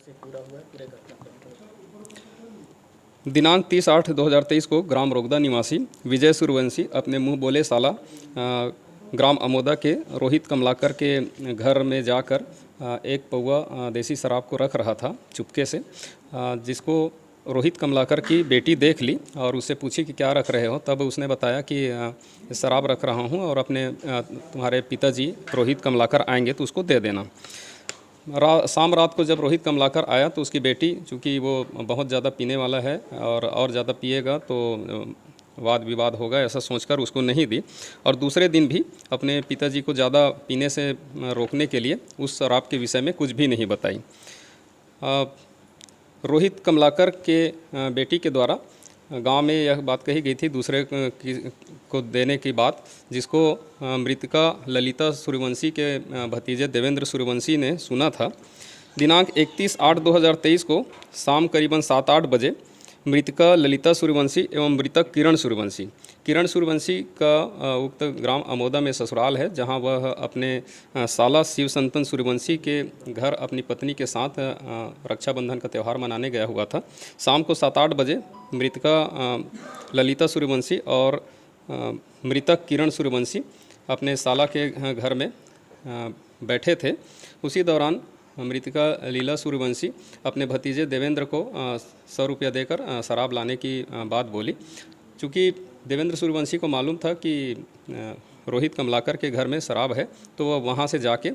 से पूरा हुआ है पूरे घटनाक्रम को। दिनांक 30/8/2023 को ग्राम रोगदा निवासी विजय सूर्यवंशी अपने मुंह बोले साला ग्राम अमोदा के रोहित कमलाकर के घर में जाकर एक पौवा देसी शराब को रख रहा था चुपके से, जिसको रोहित कमलाकर की बेटी देख ली और उससे पूछी कि क्या रख रहे हो। तब उसने बताया कि शराब रख रहा हूँ और अपने तुम्हारे पिताजी रोहित कमलाकर आएंगे तो उसको दे देना। शाम रात को जब रोहित कमलाकर आया तो उसकी बेटी, चूँकि वो बहुत ज़्यादा पीने वाला है और ज़्यादा पिएगा तो वाद विवाद होगा, ऐसा सोचकर उसको नहीं दी। और दूसरे दिन भी अपने पिताजी को ज़्यादा पीने से रोकने के लिए उस शराब के विषय में कुछ भी नहीं बताई। रोहित कमलाकर के बेटी के द्वारा गांव में यह बात कही गई थी दूसरे को देने की बात, जिसको मृतका ललिता सूर्यवंशी के भतीजे देवेंद्र सूर्यवंशी ने सुना था। दिनांक 31/8/2023 को शाम करीबन 7-8 बजे मृतका ललिता सूर्यवंशी एवं मृतक किरण सूर्यवंशी का उक्त ग्राम अमोदा में ससुराल है, जहां वह अपने साला शिव संतन सूर्यवंशी के घर अपनी पत्नी के साथ रक्षाबंधन का त्यौहार मनाने गया हुआ था। शाम को 7-8 बजे मृतका ललिता सूर्यवंशी और मृतक किरण सूर्यवंशी अपने साला के घर में बैठे थे। उसी दौरान मृतका लीला सूर्यवंशी अपने भतीजे देवेंद्र को 100 रुपया देकर शराब लाने की बात बोली। चूँकि देवेंद्र सूर्यवंशी को मालूम था कि रोहित कमलाकर के घर में शराब है, तो वह वहाँ से जाके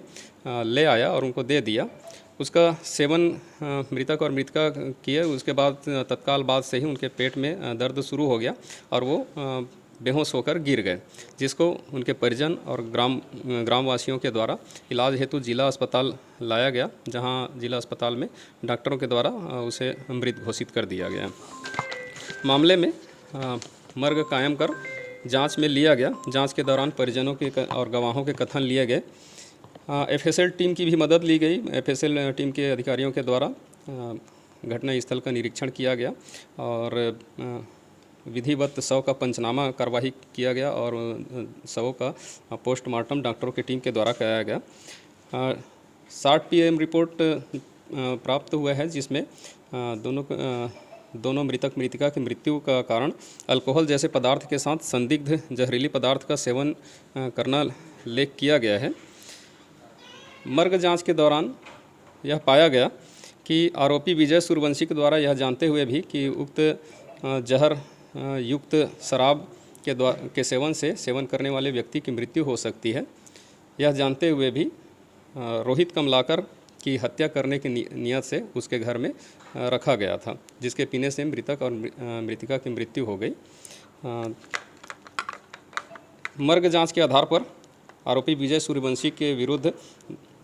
ले आया और उनको दे दिया। उसका सेवन मृतक और मृतका किए। उसके बाद तत्काल बाद से ही उनके पेट में दर्द शुरू हो गया और वो बेहोश होकर गिर गए, जिसको उनके परिजन और ग्रामवासियों के द्वारा इलाज हेतु जिला अस्पताल लाया गया, जहां जिला अस्पताल में डॉक्टरों के द्वारा उसे मृत घोषित कर दिया गया। मामले में मर्ग कायम कर जांच में लिया गया। जांच के दौरान परिजनों के और गवाहों के कथन लिए गए। एफएसएल टीम की भी मदद ली गई। एफएसएल टीम के अधिकारियों के द्वारा घटना स्थल का निरीक्षण किया गया और विधिवत शव का पंचनामा कार्रवाई किया गया और शवों का पोस्टमार्टम डॉक्टरों की टीम के द्वारा कराया गया। 60 PM रिपोर्ट प्राप्त हुआ है, जिसमें दोनों मृतक मृतिका की मृत्यु का कारण अल्कोहल जैसे पदार्थ के साथ संदिग्ध जहरीली पदार्थ का सेवन करना उल्लेख किया गया है। मर्ग जांच के दौरान यह पाया गया कि आरोपी विजय सूर्यवंशी के द्वारा यह जानते हुए भी कि उक्त जहर युक्त शराब के सेवन करने वाले व्यक्ति की मृत्यु हो सकती है, यह जानते हुए भी रोहित कमलाकर की हत्या करने की नियत से उसके घर में रखा गया था, जिसके पीने से मृतक और मृतिका की मृत्यु हो गई। मर्ग जांच के आधार पर आरोपी विजय सूर्यवंशी के विरुद्ध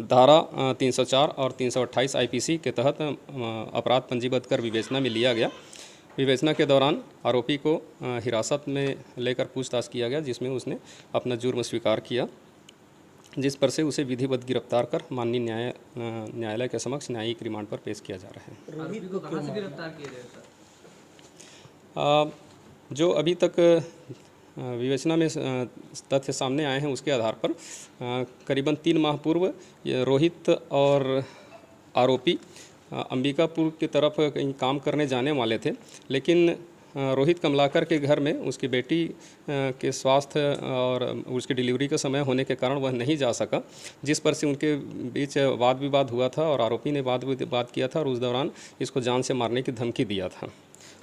धारा 304 और 328 IPC के तहत अपराध पंजीबद्ध कर विवेचना में लिया गया। विवेचना के दौरान आरोपी को हिरासत में लेकर पूछताछ किया गया, जिसमें उसने अपना जुर्म स्वीकार किया, जिस पर से उसे विधिवत गिरफ्तार कर माननीय न्यायालय के समक्ष न्यायिक रिमांड पर पेश किया जा रहा है। रोहित को कहाँ से गिरफ्तार किया गया सर? जो अभी तक विवेचना में तथ्य सामने आए हैं, उसके आधार पर करीबन 3 माह पूर्व रोहित और आरोपी अंबिकापुर की तरफ कहीं काम करने जाने वाले थे, लेकिन रोहित कमलाकर के घर में उसकी बेटी के स्वास्थ्य और उसकी डिलीवरी का समय होने के कारण वह नहीं जा सका, जिस पर से उनके बीच वाद विवाद हुआ था और आरोपी ने वाद विवाद किया था और उस दौरान इसको जान से मारने की धमकी दिया था।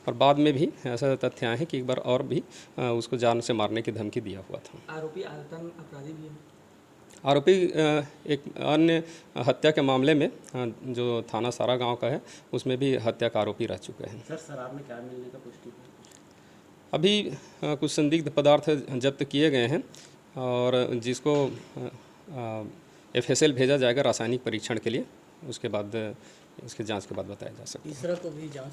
और बाद में भी ऐसा तथ्य आए हैं कि एक बार और भी उसको जान से मारने की धमकी दिया हुआ था। आरोपी आतंक अपराधी भी है। आरोपी एक अन्य हत्या के मामले में जो थाना सारा गांव का है, उसमें भी हत्या का आरोपी रह चुके हैं। सर, शराब में क्या मिलने का पुष्टि है? अभी कुछ संदिग्ध पदार्थ जब्त किए गए हैं और जिसको FSL भेजा जाएगा रासायनिक परीक्षण के लिए। उसके बाद इसके जांच के बाद बताया जा सकता है। तीसरा को भी जांच